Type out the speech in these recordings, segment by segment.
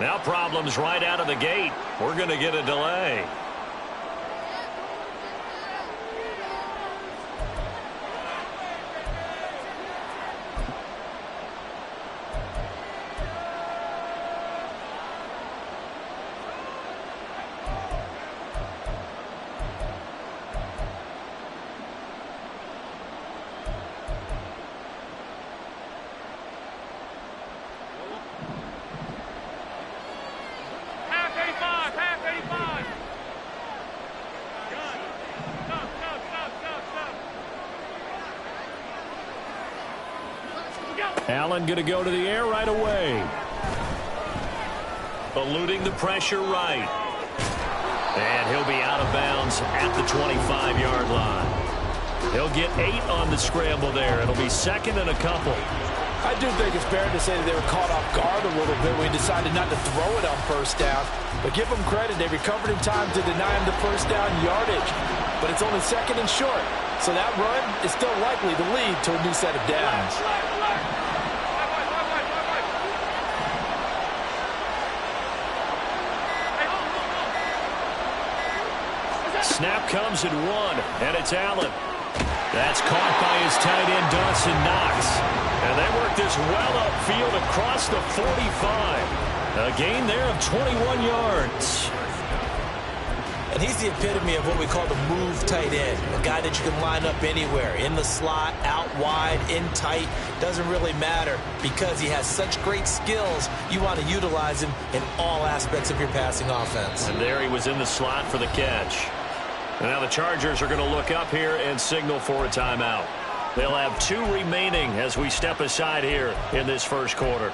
Now problems right out of the gate. We're going to get a delay. Allen going to go to the air right away. Eluding the pressure right. And he'll be out of bounds at the 25-yard line. He'll get 8 on the scramble there. It'll be second and a couple. I do think it's fair to say that they were caught off guard a little bit when he decided not to throw it on first down. But give them credit. They recovered in time to deny him the first down yardage. But it's only second and short. So that run is still likely to lead to a new set of downs. Snap comes at 1, and it's Allen. That's caught by his tight end, Dawson Knox. And they work this well upfield across the 45. A gain there of 21 yards. And he's the epitome of what we call the move tight end. A guy that you can line up anywhere. In the slot, out wide, in tight. Doesn't really matter because he has such great skills. You want to utilize him in all aspects of your passing offense. And there he was in the slot for the catch. And now the Chargers are going to look up here and signal for a timeout. They'll have 2 remaining as we step aside here in this first quarter.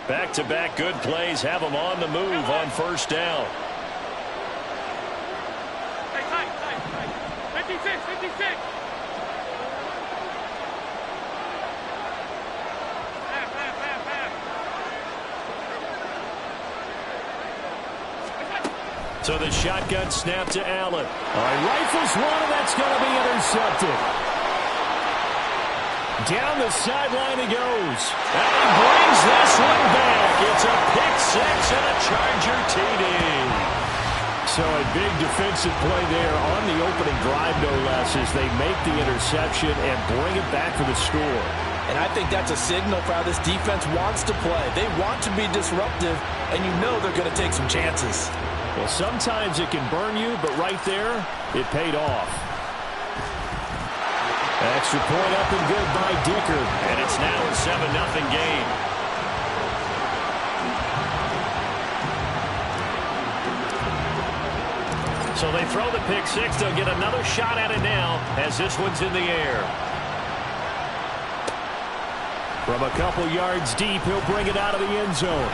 Back-to-back good plays have them on the move on first down. 56. So the shotgun snap to Allen. Rifles one, and that's going to be intercepted. Down the sideline he goes. And he brings this one back. It's a pick 6 and a Charger TD. So a big defensive play there on the opening drive, no less, as they make the interception and bring it back for the score. And I think that's a signal for how this defense wants to play. They want to be disruptive, and you know they're going to take some chances. Well, sometimes it can burn you, but right there, it paid off. Extra point up and good by Dicker. And it's now a 7-0 game. So they throw the pick 6. They'll get another shot at it now as this one's in the air. From a couple yards deep, he'll bring it out of the end zone.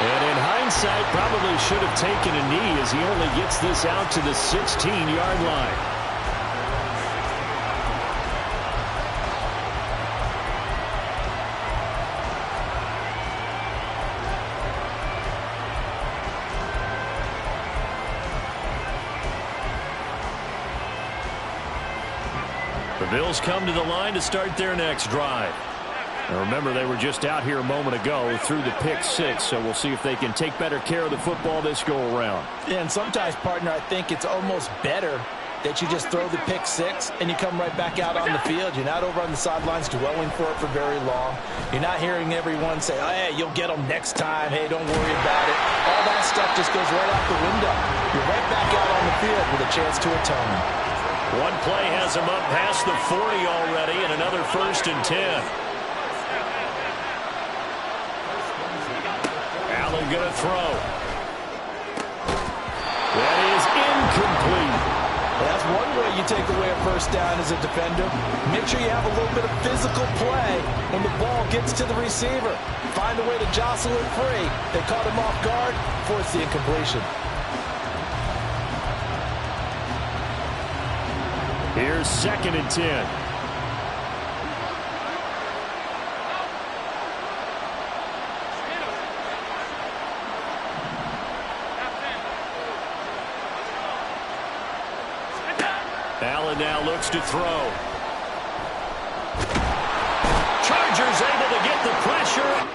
And in hindsight, probably should have taken a knee as he only gets this out to the 16-yard line. The Bills come to the line to start their next drive. And remember, they were just out here a moment ago through the pick 6, so we'll see if they can take better care of the football this go-around. Yeah, and sometimes, partner, I think it's almost better that you just throw the pick 6 and you come right back out on the field. You're not over on the sidelines dwelling for it for very long. You're not hearing everyone say, oh, hey, you'll get them next time. Hey, don't worry about it. All that stuff just goes right out the window. You're right back out on the field with a chance to atone. One play has him up past the 40 already, and another 1st and 10. Allen going to throw. That is incomplete. That's one way you take away a first down as a defender. Make sure you have a little bit of physical play when the ball gets to the receiver. Find a way to jostle it free. They caught him off guard, force the incompletion. Here's 2nd and 10. Allen now looks to throw. Chargers able to get the pressure.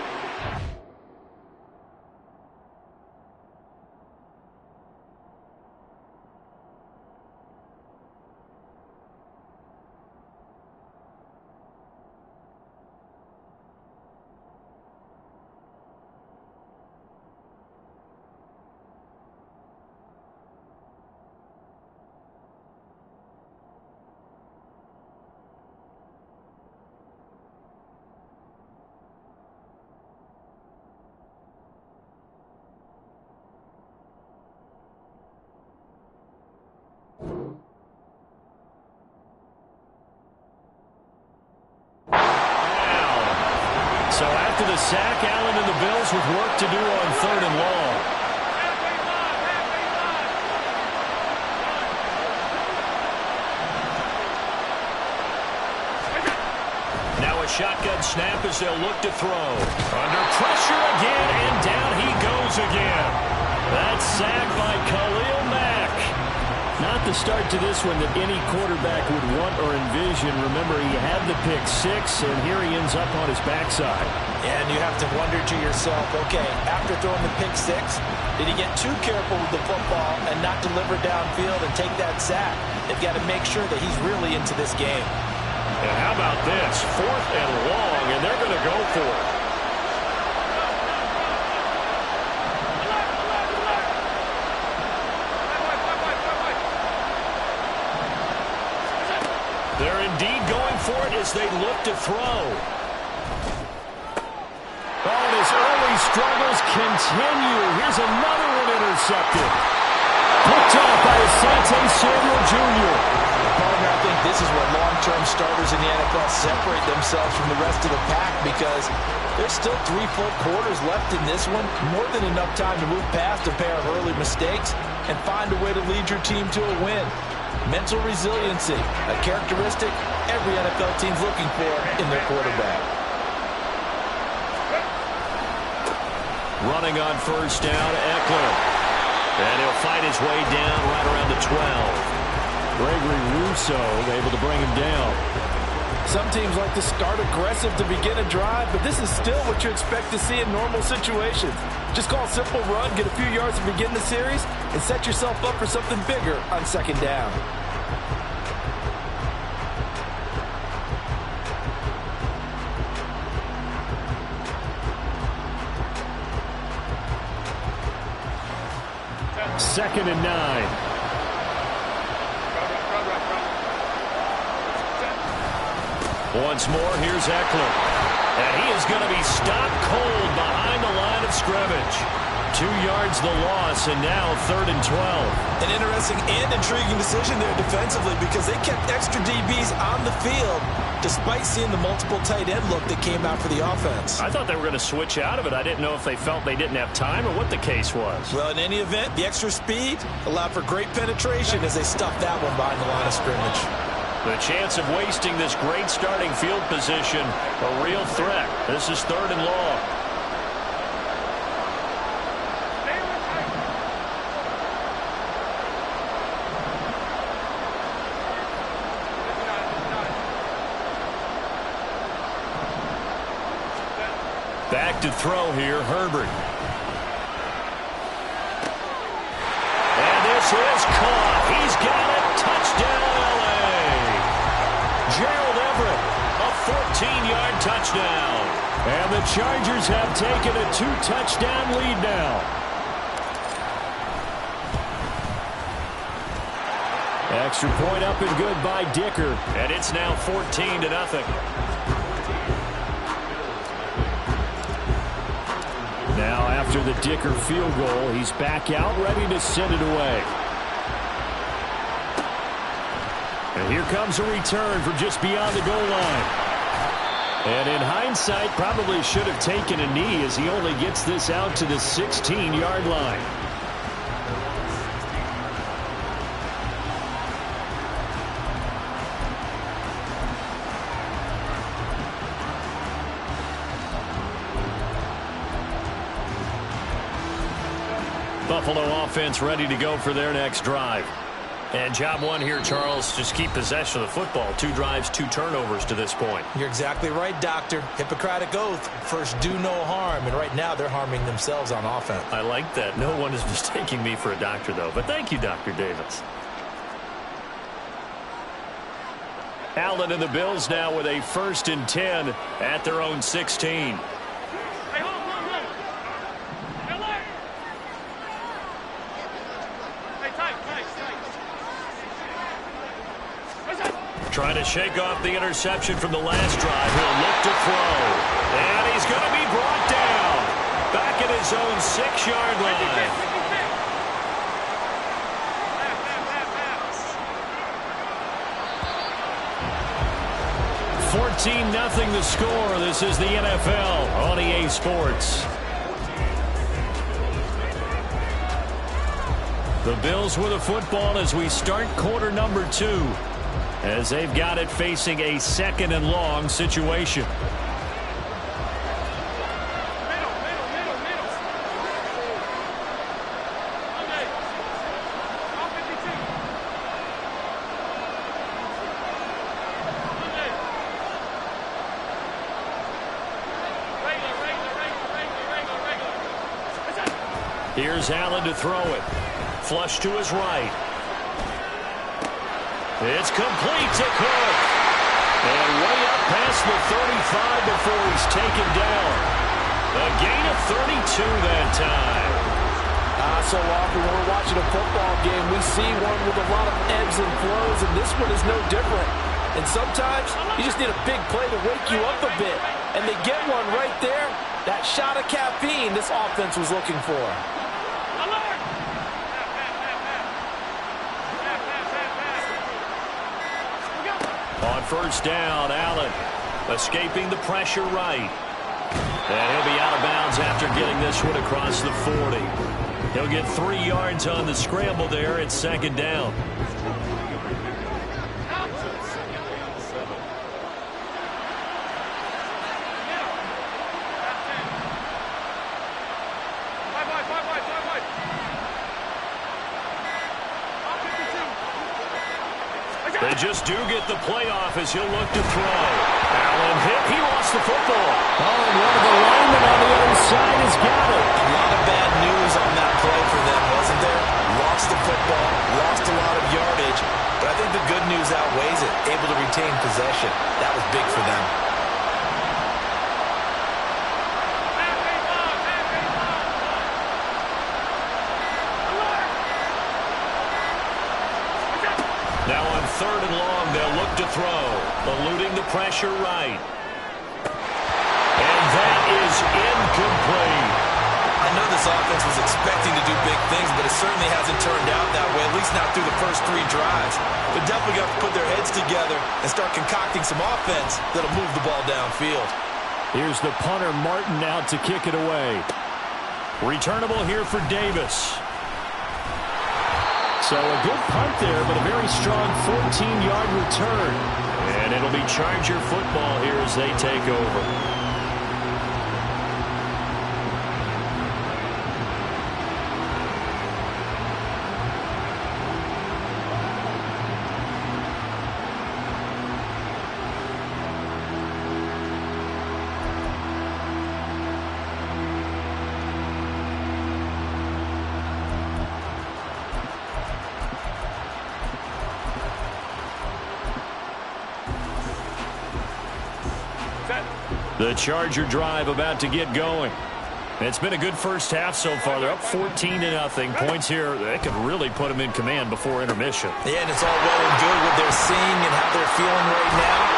So after the sack, Allen and the Bills with work to do on 3rd and long. Now a shotgun snap as they'll look to throw. Under pressure again, and down he goes again. That's sacked by Khalil Mack. Not the start to this one that any quarterback would want or envision. Remember, he had the pick 6, and here he ends up on his backside. And you have to wonder to yourself, okay, after throwing the pick 6, did he get too careful with the football and not deliver downfield and take that sack? They've got to make sure that he's really into this game. And how about this? 4th and long, and they're going to go for it. They're indeed going for it as they look to throw. Oh, and his early struggles continue. Here's another one intercepted. Picked off by Asante Samuel Jr. Partner, I think this is where long-term starters in the NFL separate themselves from the rest of the pack because there's still 3 full quarters left in this one. More than enough time to move past a pair of early mistakes and find a way to lead your team to a win. Mental resiliency, a characteristic every NFL team's looking for in their quarterback. Running on 1st down, Eckler. And he'll fight his way down right around the 12. Gregory Rousseau able to bring him down. Some teams like to start aggressive to begin a drive, but this is still what you expect to see in normal situations. Just call a simple run, get a few yards to begin the series, and set yourself up for something bigger on 2nd down. Second and 9. Once more, here's Eckler. And he is going to be stopped cold behind the line of scrimmage. 2 yards the loss, and now 3rd and 12. An interesting and intriguing decision there defensively because they kept extra DBs on the field despite seeing the multiple tight end look that came out for the offense. I thought they were going to switch out of it. I didn't know if they felt they didn't have time or what the case was. Well, in any event, the extra speed allowed for great penetration as they stuffed that one behind the line of scrimmage. The chance of wasting this great starting field position, a real threat. This is 3rd and long. Back to throw here, Herbert. And this is caught. He's got it. Touchdown, L.A. Gerald Everett, a 14-yard touchdown. And the Chargers have taken a 2-touchdown lead now. Extra point up and good by Dicker. And it's now 14-0. Now after the Dicker field goal, he's back out ready to send it away. And here comes a return from just beyond the goal line. And in hindsight, probably should have taken a knee as he only gets this out to the 16-yard line. Buffalo offense ready to go for their next drive. And job one here, Charles, just keep possession of the football. 2 drives, 2 turnovers to this point. You're exactly right, Doctor. Hippocratic oath. First, do no harm. And right now, they're harming themselves on offense. I like that. No one is mistaking me for a doctor, though. But thank you, Dr. Davis. Allen and the Bills now with a 1st and 10 at their own 16. Trying to shake off the interception from the last drive. He'll look to throw. And he's going to be brought down. Back at his own 6-yard line. 14-0 the score. This is the NFL on EA Sports. The Bills with a football as we start quarter number 2. As they've got it facing a 2nd and long situation. Here's Allen to throw it. Flush to his right. It's complete to Cook. And way up past the 35 before he's taken down. A gain of 32 that time. So often when we're watching a football game, we see one with a lot of ebbs and flows, and this one is no different. And sometimes you just need a big play to wake you up a bit. And they get one right there. That shot of caffeine this offense was looking for. On 1st down, Allen escaping the pressure right. And he'll be out of bounds after getting this one across the 40. He'll get 3 yards on the scramble there at 2nd down. They just do get the playoff as he'll look to throw. Allen hit. He lost the football. Oh, and one of the linemen on the other side has got it. A lot of bad news on that play for them, wasn't there? Lost the football, lost a lot of yardage, but I think the good news outweighs it. Able to retain possession. That was big for them. Now on 3rd and long, they'll look to throw. Eluding the pressure right. And that is incomplete. I know this offense was expecting to do big things, but it certainly hasn't turned out that way, at least not through the first 3 drives. They're definitely going to put their heads together and start concocting some offense that'll move the ball downfield. Here's the punter, Martin, out to kick it away. Returnable here for Davis. So a good punt there, but a very strong 14-yard return. And it'll be Charger football here as they take over. The Charger drive about to get going. It's been a good first half so far. They're up 14-0. Points here, that could really put them in command before intermission. Yeah, and it's all well and good what they're seeing and how they're feeling right now.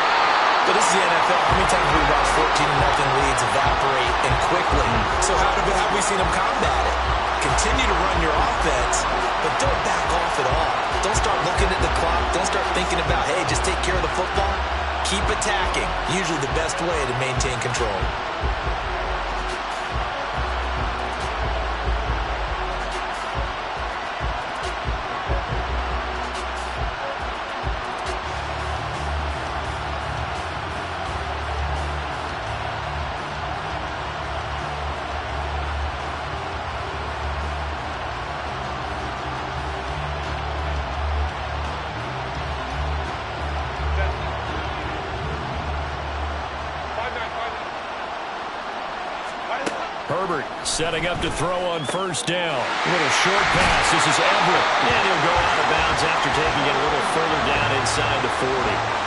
But this is the NFL. How many times have we watched 14-0 leads evaporate and quickly? So how have we seen them combat it? Continue to run your offense, but don't back off at all. Don't start looking at the clock. Don't start thinking about, hey, just take care of the football. Keep attacking. Usually the best way to maintain control. Herbert setting up to throw on first down. A little short pass. This is Everett. And he'll go out of bounds after taking it a little further down inside the 40.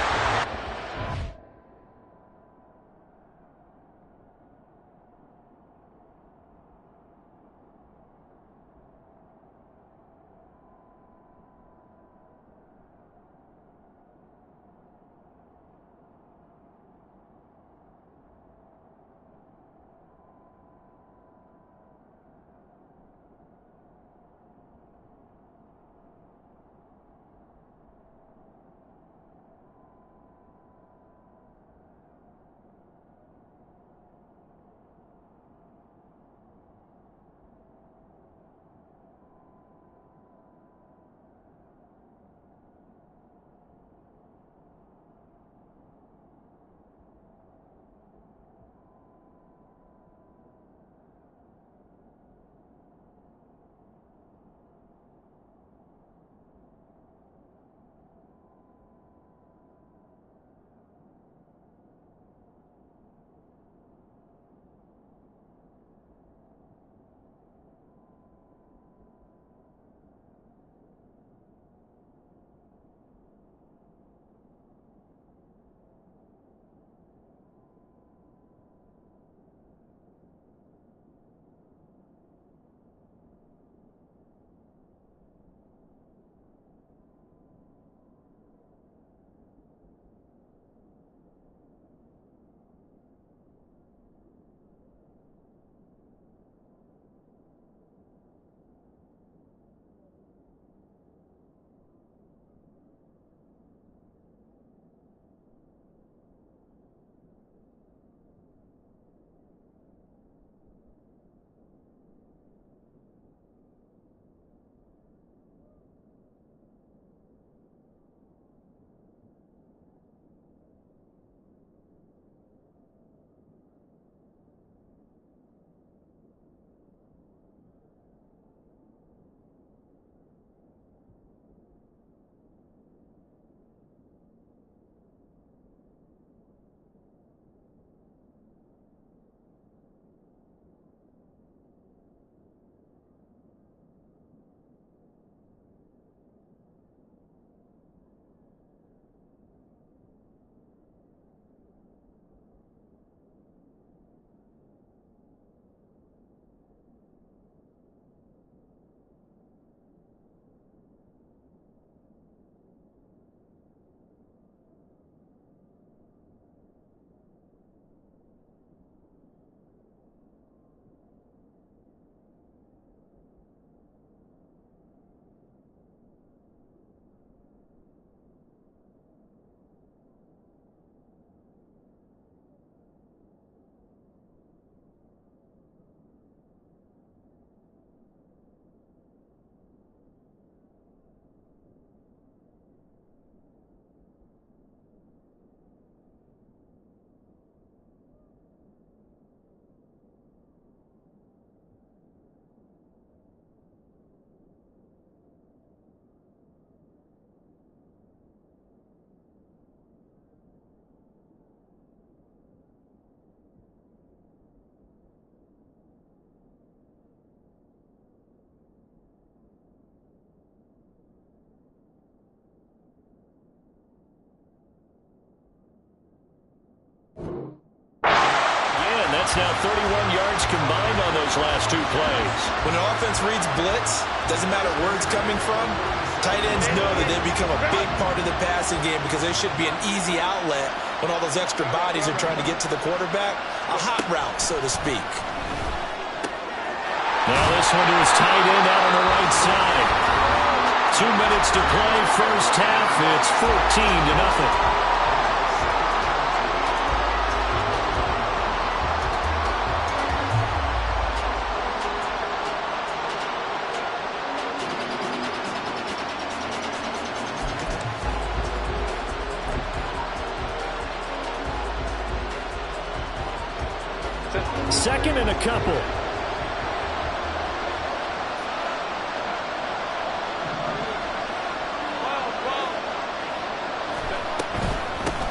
That's now 31 yards combined on those last two plays. When an offense reads blitz, doesn't matter where it's coming from, tight ends know that they become a big part of the passing game because they should be an easy outlet when all those extra bodies are trying to get to the quarterback. A hot route, so to speak. Now this one to his tight end out on the right side. 2 minutes to play, first half. It's 14-0. Second and a couple.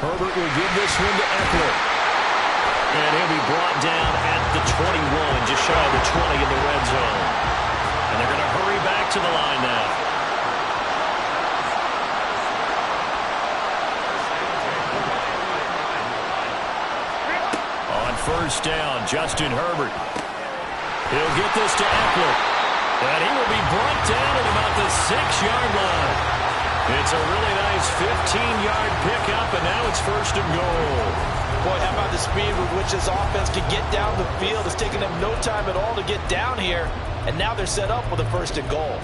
Herbert will give this one to Eckler. And he'll be brought down at the 21, just shy of the 20 in the red zone. And they're going to hurry back to the line now. On first down, Justin Herbert. He'll get this to Eckler. And he will be brought down at about the 6-yard line. It's a really nice 15-yard pickup, and now it's first and goal. Boy, how about the speed with which this offense can get down the field? It's taken them no time at all to get down here, and now they're set up with a first and goal.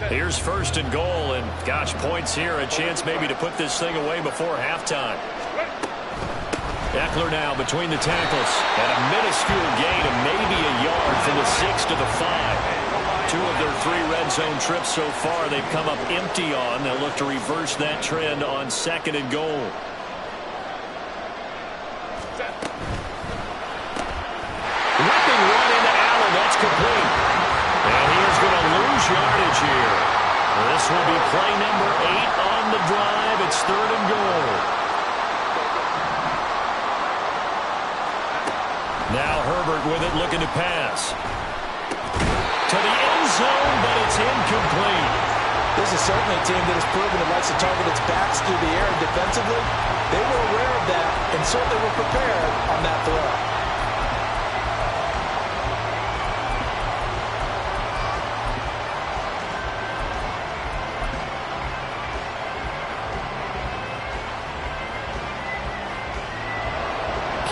Here's first and goal, and gosh, points here, a chance maybe to put this thing away before halftime. Eckler now between the tackles, and a minuscule gain of maybe a yard from the 6 to the 5. 2 of their 3 red zone trips so far they've come up empty on. They'll look to reverse that trend on second and goal. Whipping one into Allen, that's complete. And he is going to lose yardage here. This will be play number 8 on the drive. It's third and goal. Now Herbert with it, looking to pass. To the end zone, but it's incomplete. This is certainly a team that has proven it likes to target its backs through the air, and defensively, they were aware of that and certainly were prepared on that throw.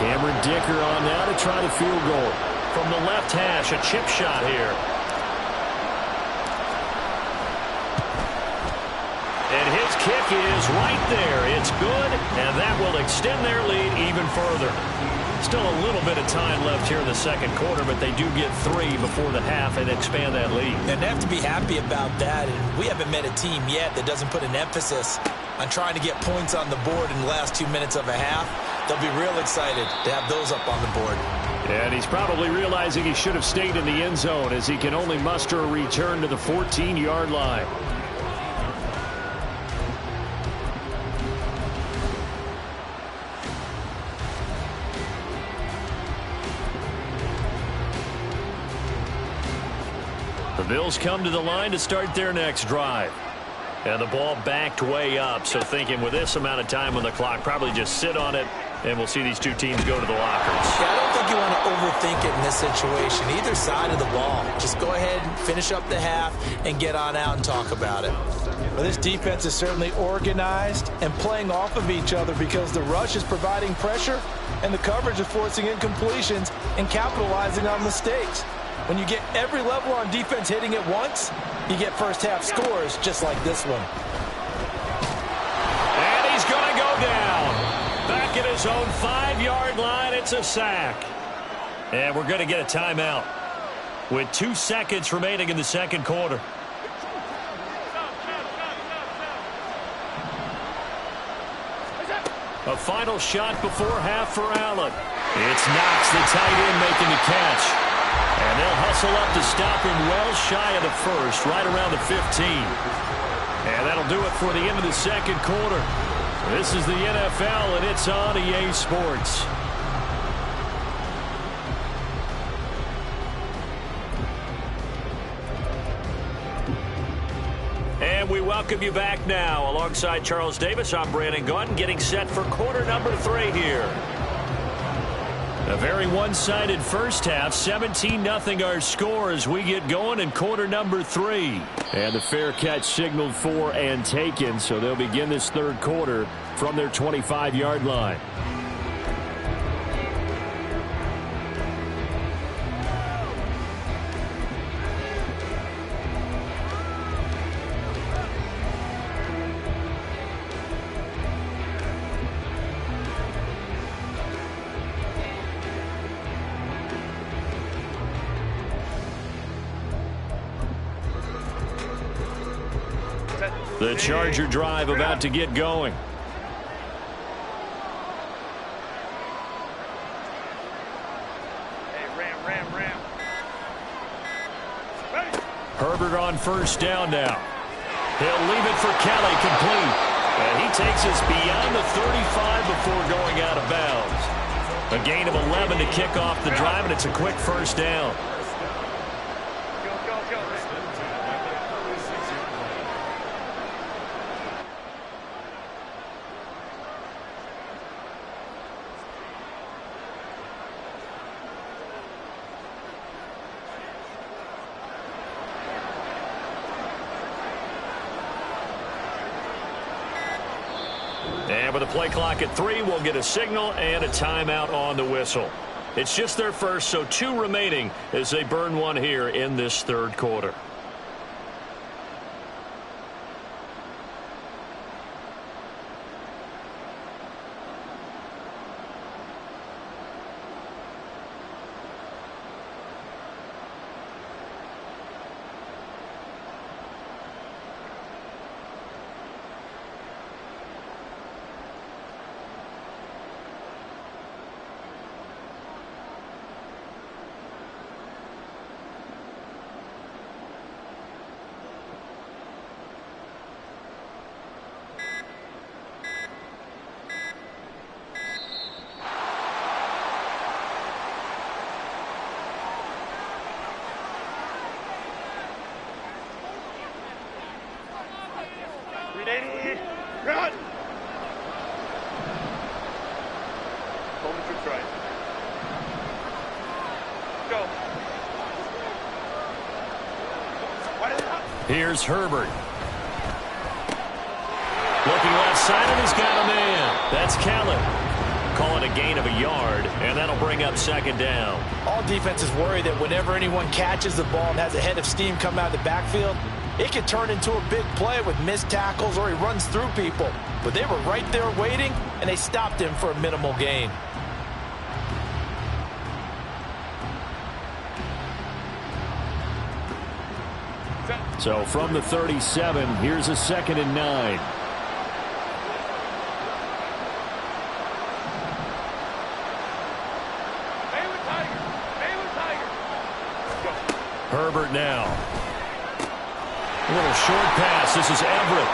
Cameron Dicker on now to try the field goal. From the left hash, a chip shot here. And his kick is right there. It's good, and that will extend their lead even further. Still a little bit of time left here in the second quarter, but they do get 3 before the half and expand that lead. And they have to be happy about that. And we haven't met a team yet that doesn't put an emphasis on trying to get points on the board in the last 2 minutes of a half. They'll be real excited to have those up on the board. And he's probably realizing he should have stayed in the end zone as he can only muster a return to the 14-yard line. The Bills come to the line to start their next drive. And the ball backed way up, so thinking with this amount of time on the clock, probably just sit on it, and we'll see these two teams go to the lockers. Yeah, I don't think you want to overthink it in this situation. Either side of the ball. Just go ahead and finish up the half and get on out and talk about it. Well, this defense is certainly organized and playing off of each other because the rush is providing pressure and the coverage is forcing incompletions and capitalizing on mistakes. When you get every level on defense hitting at once, you get first half scores just like this one. And he's going to go down. Back at his own 5-yard line, it's a sack. And we're going to get a timeout with 2 seconds remaining in the second quarter. A final shot before half for Allen. It's Knox, the tight end, making the catch. And they'll hustle up to stop him well shy of the first, right around the 15. And that'll do it for the end of the second quarter. This is the NFL, and it's on EA Sports. And we welcome you back now. Alongside Charles Davis, I'm Brandon Gaudin, getting set for quarter number 3 here. A very one-sided first half, 17-0 our score as we get going in quarter number 3. And the fair catch signaled for and taken, so they'll begin this third quarter from their 25-yard line. The Charger drive about to get going. Herbert on first down now. He'll leave it for Kelly, complete. And he takes us beyond the 35 before going out of bounds. A gain of 11 to kick off the drive, and it's a quick first down. And with a play clock at 3, we'll get a signal and a timeout on the whistle. It's just their first, so 2 remaining as they burn one here in this third quarter. Run! Moment to try. Go. Here's Herbert. Looking left side, and he's got a man. That's Kelly. Call it a gain of a yard, and that'll bring up second down. All defenses worry that whenever anyone catches the ball and has a head of steam come out of the backfield, it could turn into a big play with missed tackles or he runs through people. But they were right there waiting, and they stopped him for a minimal gain. So from the 37, here's a 2nd and 9. Herbert now. A little short pass. This is Everett.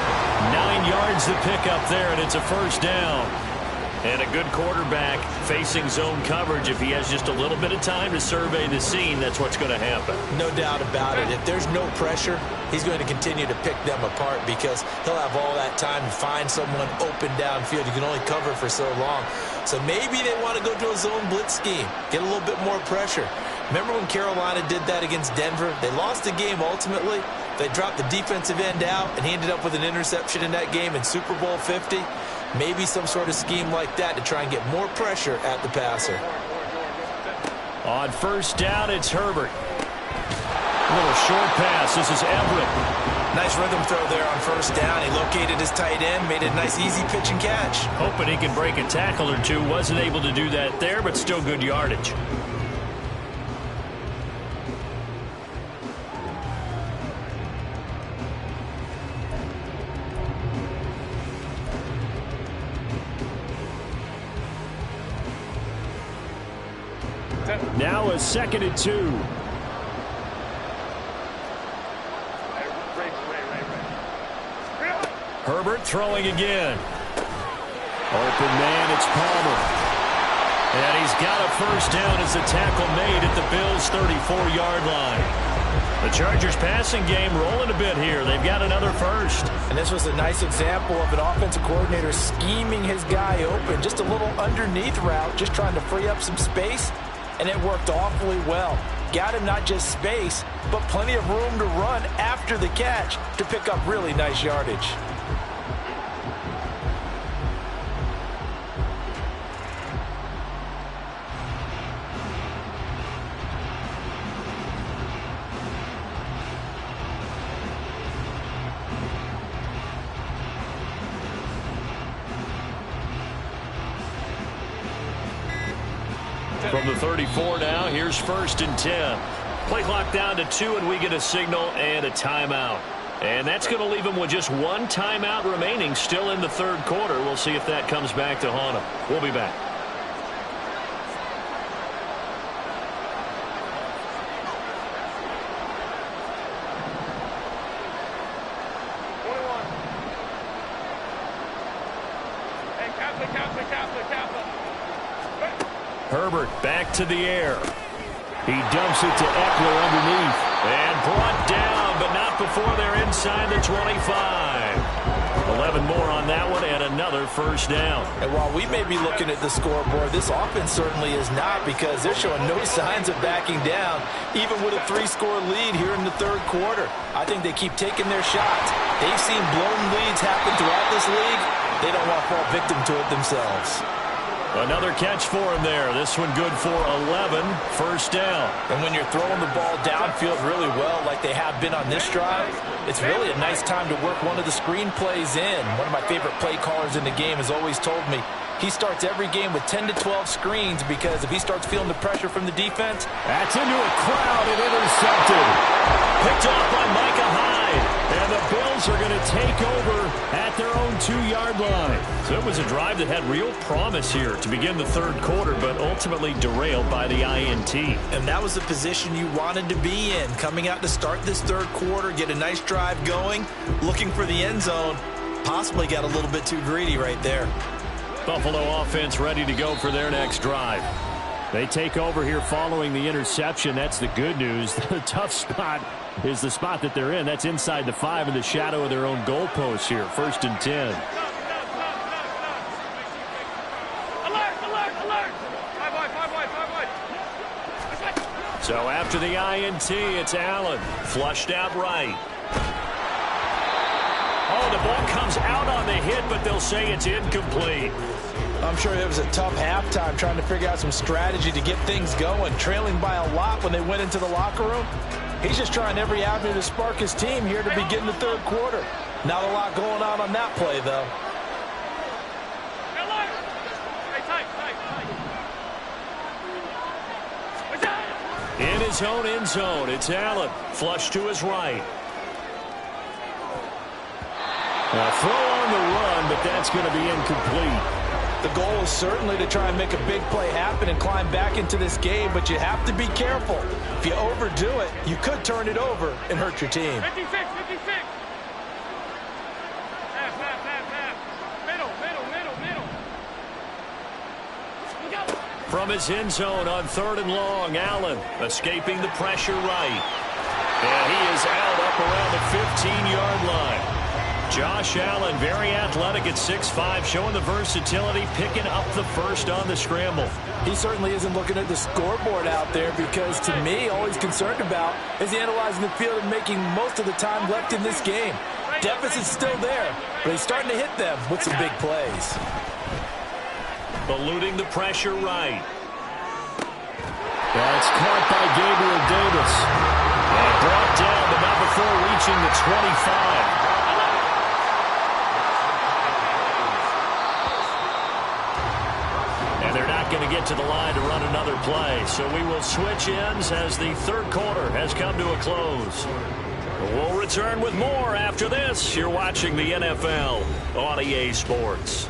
9 yards to pick up there, and it's a first down. And a good quarterback facing zone coverage. If he has just a little bit of time to survey the scene, that's what's going to happen. No doubt about it. If there's no pressure, he's going to continue to pick them apart because he'll have all that time to find someone open downfield. You can only cover for so long. So maybe they want to go to a zone blitz scheme, get a little bit more pressure. Remember when Carolina did that against Denver? They lost the game ultimately. They dropped the defensive end out, and he ended up with an interception in that game in Super Bowl 50. Maybe some sort of scheme like that to try and get more pressure at the passer. On first down, it's Herbert. A little short pass. This is Everett. Nice rhythm throw there on first down. He located his tight end, made it a nice easy pitch and catch. Hoping he can break a tackle or two. Wasn't able to do that there, but still good yardage. Now a 2nd and 2. Herbert throwing again. Open man, it's Palmer. And he's got a first down as the tackle made at the Bills' 34-yard line. The Chargers passing game rolling a bit here. They've got another first. And this was a nice example of an offensive coordinator scheming his guy open. Just a little underneath route, just trying to free up some space. And it worked awfully well. Got him not just space, but plenty of room to run after the catch to pick up really nice yardage. From the 34 now, here's 1st and 10. Play clock down to 2, and we get a signal and a timeout. And that's going to leave them with just 1 timeout remaining still in the third quarter. We'll see if that comes back to haunt them. We'll be back. Herbert back to the air. He dumps it to Eckler underneath. And brought down, but not before they're inside the 25. 11 more on that one and another first down. And while we may be looking at the scoreboard, this offense certainly is not, because they're showing no signs of backing down, even with a 3-score lead here in the third quarter. I think they keep taking their shots. They've seen blown leads happen throughout this league. They don't want to fall victim to it themselves. Another catch for him there. This one good for 11. First down. And when you're throwing the ball downfield really well like they have been on this drive, it's really a nice time to work one of the screen plays in. One of my favorite play callers in the game has always told me he starts every game with 10 to 12 screens, because if he starts feeling the pressure from the defense. That's into a crowd and intercepted. Picked off by Micah Hyde. And the Bills are going to take over at their own 2-yard line. So it was a drive that had real promise here to begin the third quarter, but ultimately derailed by the INT. And that was the position you wanted to be in, coming out to start this third quarter, get a nice drive going, looking for the end zone. Possibly got a little bit too greedy right there. Buffalo offense ready to go for their next drive. They take over here following the interception. That's the good news. The tough spot is the spot that they're in. That's inside the 5 in the shadow of their own goalpost here. 1st and 10. So after the INT, it's Allen. Flushed out right. Oh, the ball comes out on the hit, but they'll say it's incomplete. I'm sure it was a tough halftime trying to figure out some strategy to get things going. Trailing by a lot when they went into the locker room. He's just trying every avenue to spark his team here to begin the third quarter. Not a lot going on that play, though. In his own end zone, it's Allen. Flush to his right. A throw on the run, but that's going to be incomplete. The goal is certainly to try and make a big play happen and climb back into this game, but you have to be careful. If you overdo it, you could turn it over and hurt your team. 56, 56. Half. Middle. From his end zone on 3rd and long, Allen escaping the pressure right. And he is out up around the 15-yard line. Josh Allen, very athletic at 6'5", showing the versatility, picking up the first on the scramble. He certainly isn't looking at the scoreboard out there, because to me, all he's concerned about is analyzing the field and making most of the time left in this game. Deficit's still there, but he's starting to hit them with some big plays. Eluding the pressure right. That's caught by Gabriel Davis. And brought down, but not before reaching the 25. And they're not going to get to the line to run another play. So we will switch ends as the third quarter has come to a close. We'll return with more after this. You're watching the NFL on EA Sports.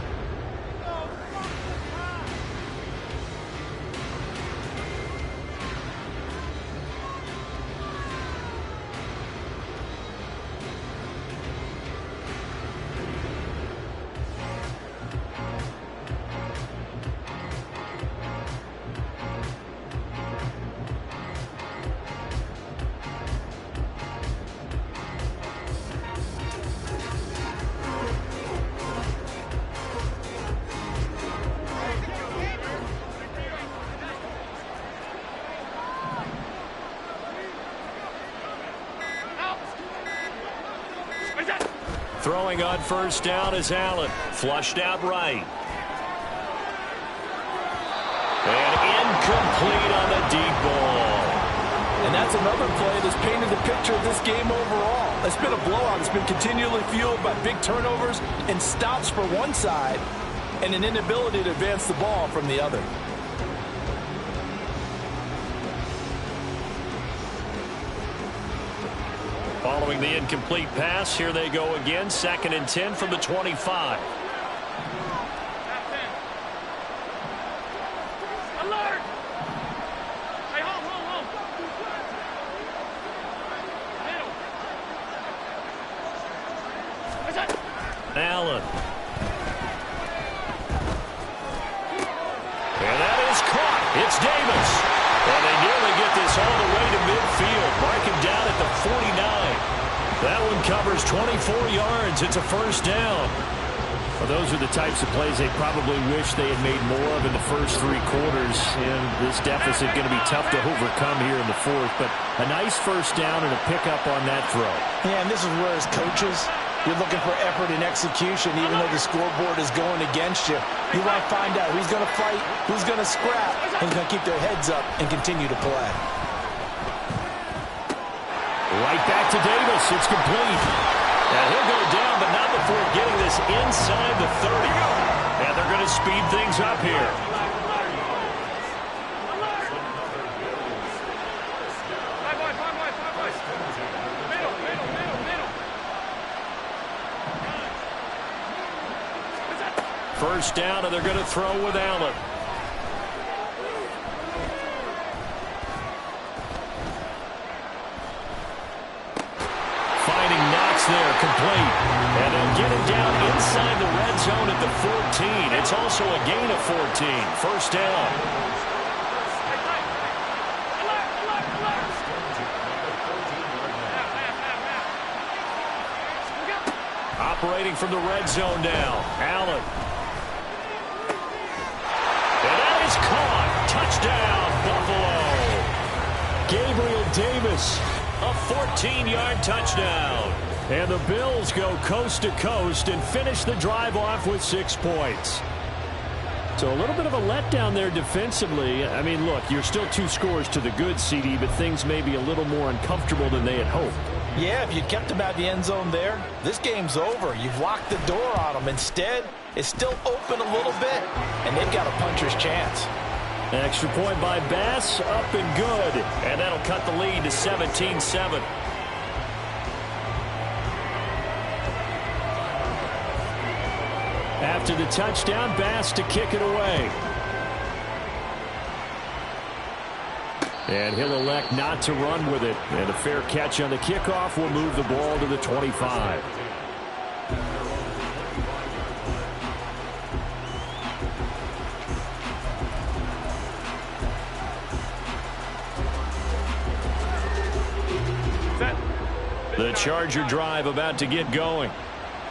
Throwing on first down is Allen. Flushed out right. And incomplete on the deep ball. And that's another play that's painted the picture of this game overall. It's been a blowout. It's been continually fueled by big turnovers and stops for one side and an inability to advance the ball from the other. Following the incomplete pass, here they go again. 2nd and 10 from the 25. Alert! Hey, home. Middle. Allen. And that is caught. It's Davis. And they nearly get this all the way to midfield. Mark him down at the 49. That one covers 24 yards. It's a first down. Well, those are the types of plays they probably wish they had made more of in the first 3 quarters. And this deficit going to be tough to overcome here in the fourth. But a nice first down and a pickup on that throw. Yeah, and this is where as coaches, you're looking for effort and execution even though the scoreboard is going against you. You want to find out who's going to fight, who's going to scrap, and who's going to keep their heads up and continue to play. Right back to Davis. It's complete. And he'll go down, but not before getting this inside the 30. And they're going to speed things up here. First down, and they're going to throw with Allen. Finding Knox there, complete. And they'll get it down inside the red zone at the 14. It's also a gain of 14. First down. Operating from the red zone now. Allen. And that is caught. Touchdown, Buffalo. Gabriel Davis, a 14-yard touchdown. And the Bills go coast to coast and finish the drive off with 6 points. So a little bit of a letdown there defensively. I mean, look, you're still 2 scores to the good, CD, but things may be a little more uncomfortable than they had hoped. Yeah, if you kept them out the end zone there, this game's over. You've locked the door on them. Instead, it's still open a little bit, and they've got a puncher's chance. Extra point by Bass, up and good. And that'll cut the lead to 17-7. After the touchdown, Bass to kick it away. And he'll elect not to run with it. And a fair catch on the kickoff will move the ball to the 25. The Charger drive about to get going.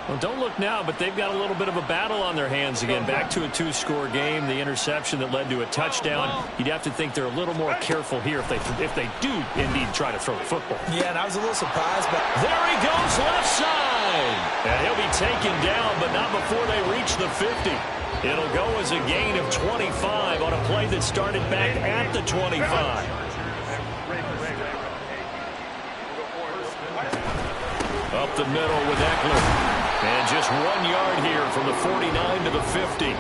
Well, don't look now, but they've got a little bit of a battle on their hands again. Back to a 2-score game. The interception that led to a touchdown. You'd have to think they're a little more careful here if they do indeed try to throw the football. Yeah, and I was a little surprised, but there he goes left side. And he'll be taken down, but not before they reach the 50. It'll go as a gain of 25 on a play that started back at the 25. Up the middle with Eckler. And just 1 yard here from the 49 to the 50.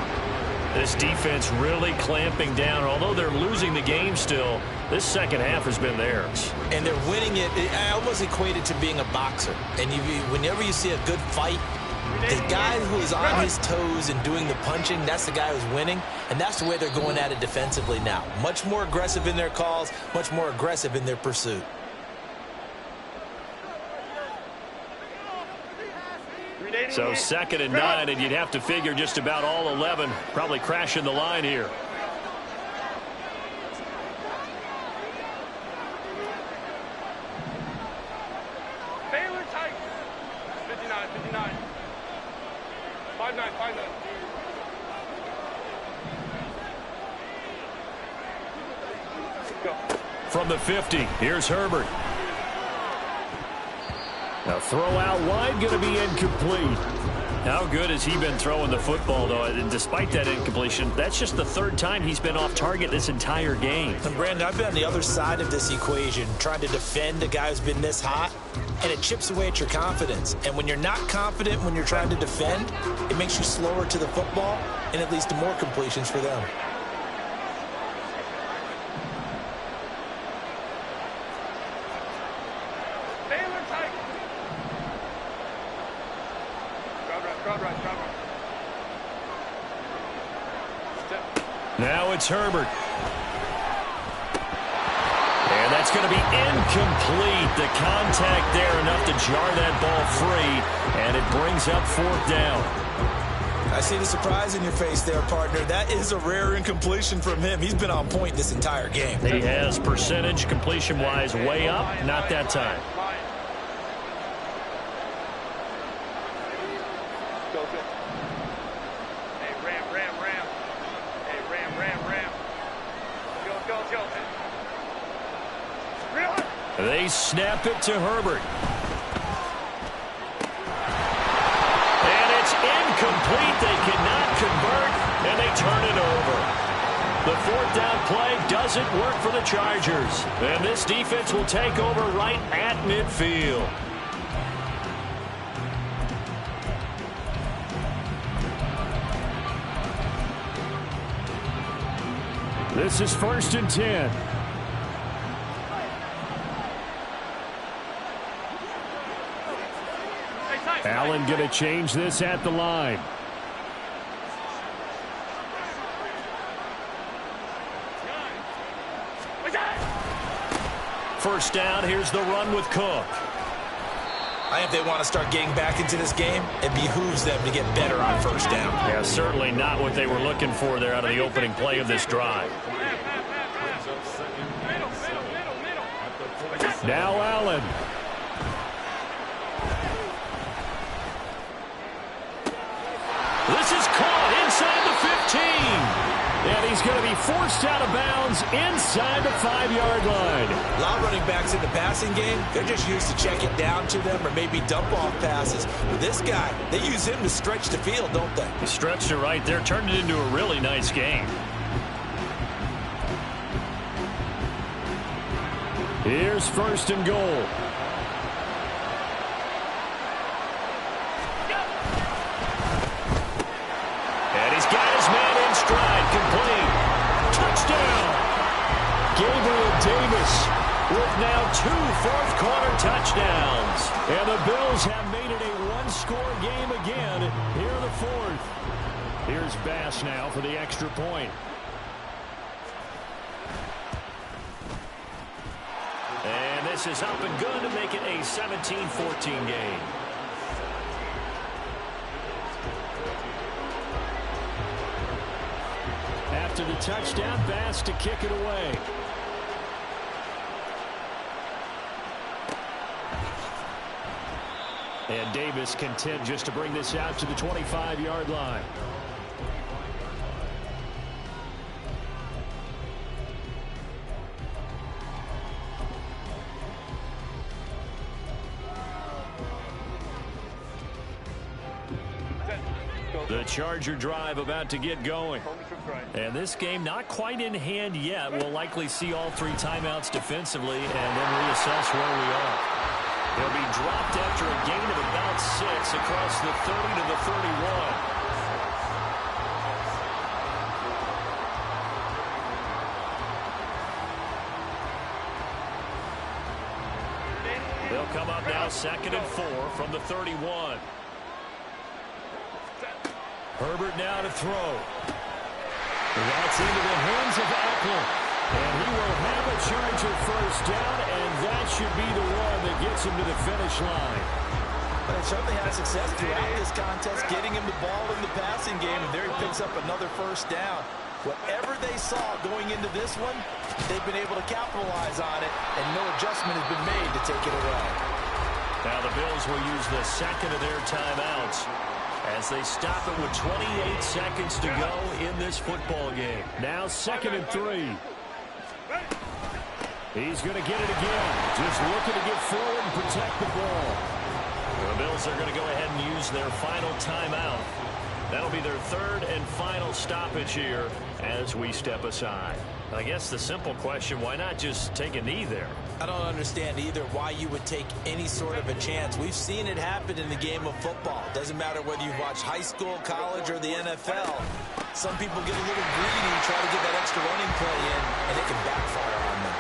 This defense really clamping down. Although they're losing the game still, this second half has been theirs. And they're winning it. I almost equate it to being a boxer. And whenever you see a good fight, the guy who is on his toes and doing the punching, that's the guy who's winning. And that's the way they're going at it defensively now. Much more aggressive in their calls, much more aggressive in their pursuit. So 2nd and 9, and you'd have to figure just about all 11 probably crashing the line here. Baylor tight. 59, 59. 5-9, 5-9. Go. From the 50, here's Herbert. Now throw out wide, going to be incomplete. How good has he been throwing the football, though? And despite that incompletion, that's just the 3rd time he's been off target this entire game. And Brandon, I've been on the other side of this equation, trying to defend a guy who's been this hot, and it chips away at your confidence. And when you're not confident when you're trying to defend, it makes you slower to the football, and it leads to more completions for them. Now it's Herbert. And that's going to be incomplete. The contact there enough to jar that ball free, and it brings up 4th down. I see the surprise in your face there, partner. That is a rare incompletion from him. He's been on point this entire game. He has percentage completion-wise way up, not that time. Hey, ram. Hey, ram. Go. They snap it to Herbert. And it's incomplete. They cannot convert, and they turn it over. The fourth down play doesn't work for the Chargers. And this defense will take over right at midfield. This is 1st and 10. Allen going to change this at the line. First down, here's the run with Cook. I think if they want to start getting back into this game, it behooves them to get better on first down. Yeah, certainly not what they were looking for there out of the opening play of this drive. Now Allen. This is caught inside the 15. And he's going to be forced out of bounds inside the 5-yard line. A lot of running backs in the passing game, they're just used to check it down to them or maybe dump off passes. But this guy, they use him to stretch the field, don't they? He stretched it right there, turned it into a really nice game. Here's 1st and goal. And he's got his man in stride, complete. Touchdown! Gabriel Davis with now 2 fourth-quarter touchdowns. And the Bills have made it a one-score game again here in the fourth. Here's Bass now for the extra point. And this is up and good to make it a 17-14 game. After the touchdown, Bass to kick it away. And Davis content just to bring this out to the 25-yard line. The Charger drive about to get going. And this game not quite in hand yet. We'll likely see all 3 timeouts defensively and then reassess where we are. They'll be dropped after a gain of about 6 across the 30 to the 31. They'll come up now 2nd and 4 from the 31. Herbert now to throw. That's into the hands of Eckler. And he will have a Charger first down, and that should be the one that gets him to the finish line. But they certainly had success throughout this contest, getting him the ball in the passing game, and there he picks up another first down. Whatever they saw going into this one, they've been able to capitalize on it, and no adjustment has been made to take it away. Now the Bills will use the second of their timeouts as they stop it with 28 seconds to go in this football game. Now 2nd and 3. He's going to get it again. Just looking to get forward and protect the ball. The Bills are going to go ahead and use their final timeout. That'll be their 3rd and final stoppage here as we step aside. I guess the simple question, why not just take a knee there? I don't understand either why you would take any sort of a chance. We've seen it happen in the game of football. Doesn't matter whether you've watched high school, college, or the NFL. Some people get a little greedy, try to get that extra running play in, and it can backfire on them.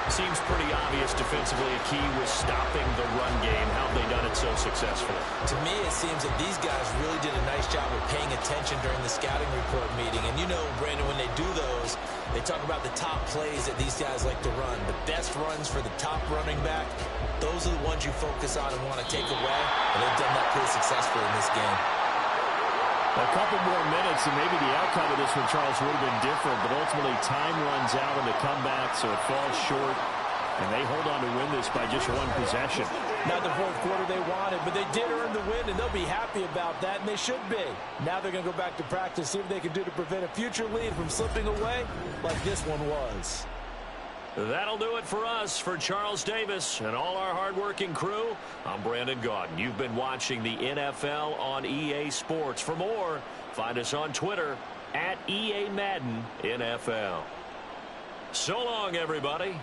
Seems pretty obvious defensively a key was stopping the run game. How have they done it so successfully? To me, it seems that these guys really did a nice job of paying attention during the scouting report meeting. And you know, Brandon, when they do those, they talk about the top plays that these guys like to run. The best runs for the top running back, those are the ones you focus on and want to take away. And they've done that pretty successfully in this game. A couple more minutes, and maybe the outcome of this one, Charles, would have been different. But ultimately, time runs out on the comeback, so it falls short. And they hold on to win this by just one possession. Not the fourth quarter they wanted, but they did earn the win, and they'll be happy about that, and they should be. Now they're going to go back to practice, see what they can do to prevent a future lead from slipping away like this one was. That'll do it for us. For Charles Davis and all our hardworking crew, I'm Brandon Gaudin. You've been watching the NFL on EA Sports. For more, find us on Twitter at EA Madden NFL. So long, everybody.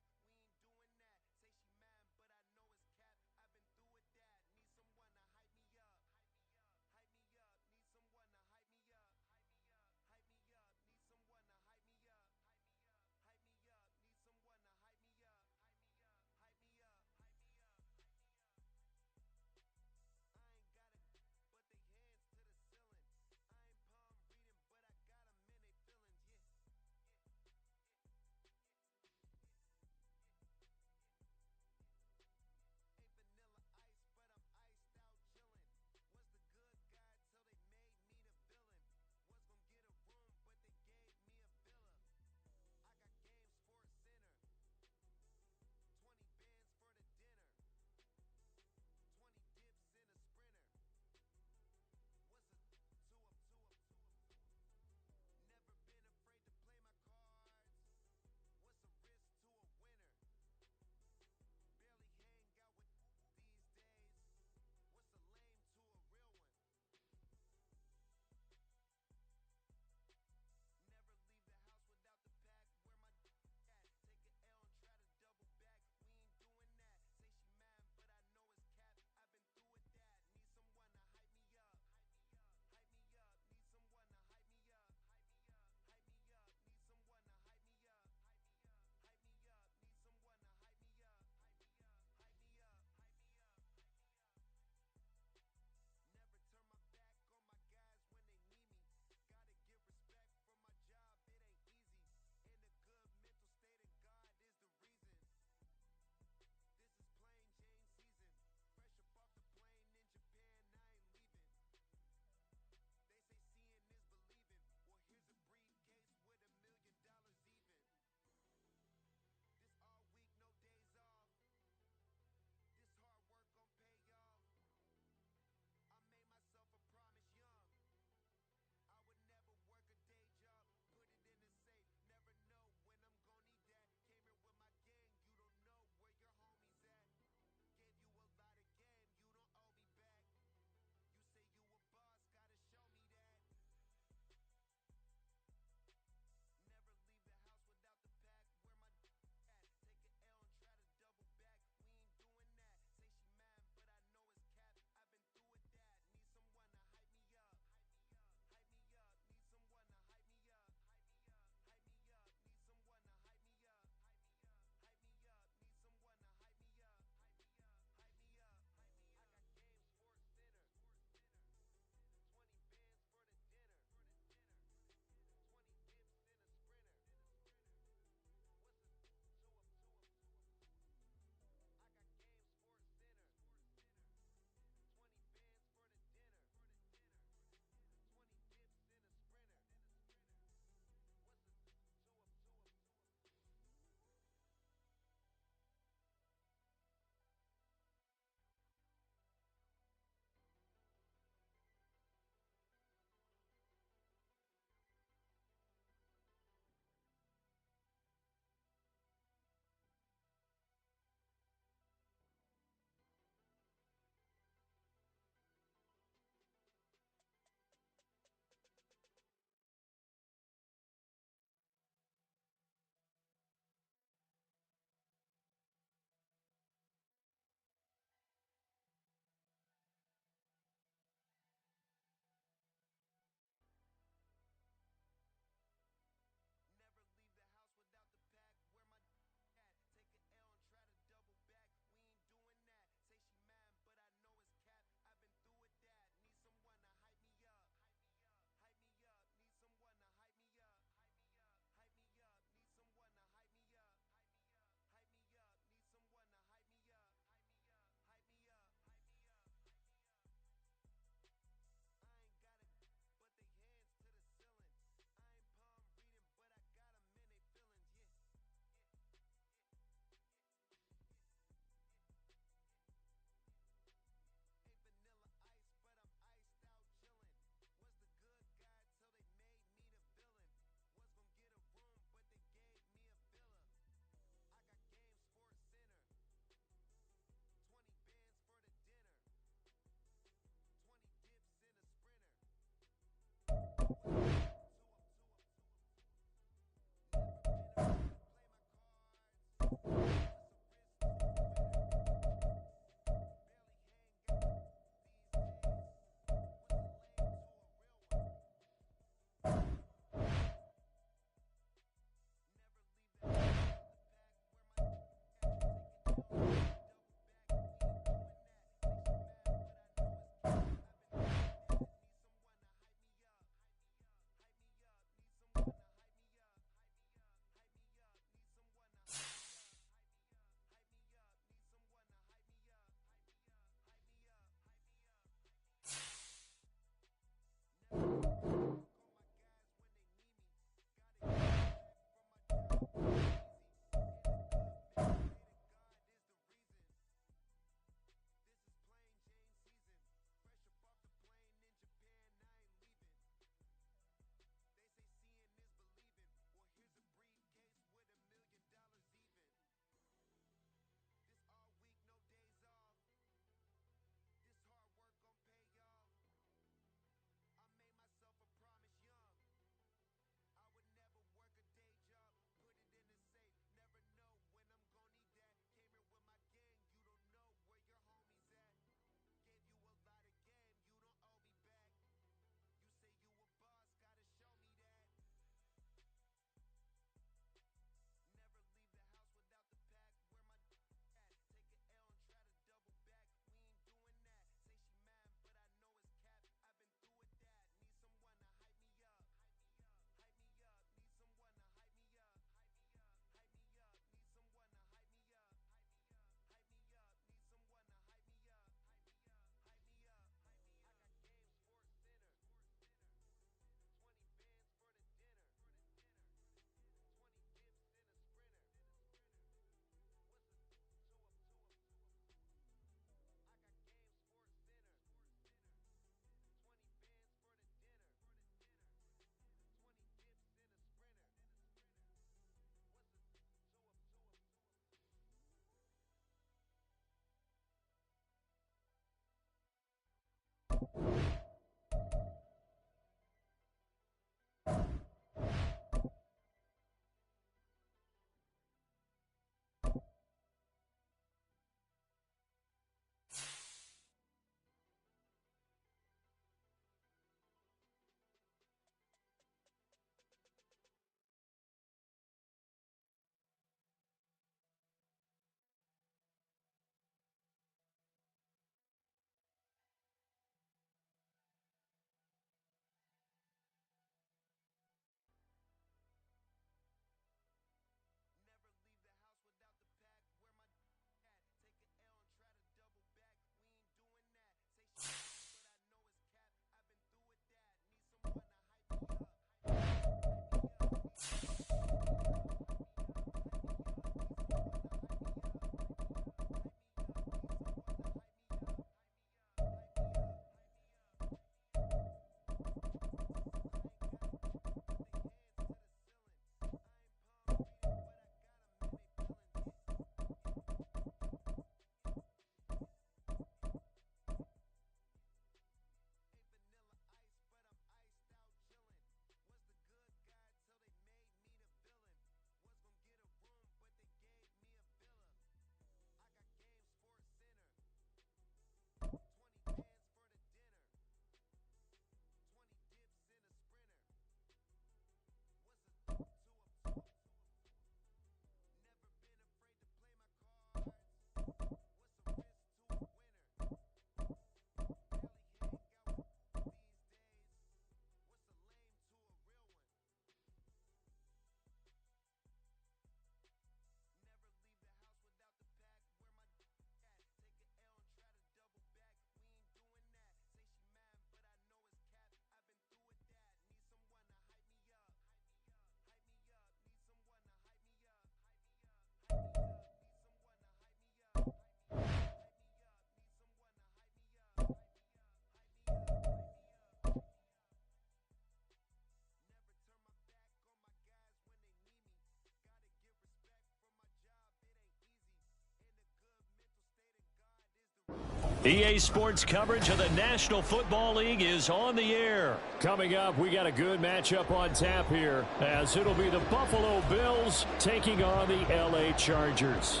EA Sports coverage of the National Football League is on the air. Coming up, we got a good matchup on tap here, as it'll be the Buffalo Bills taking on the LA Chargers.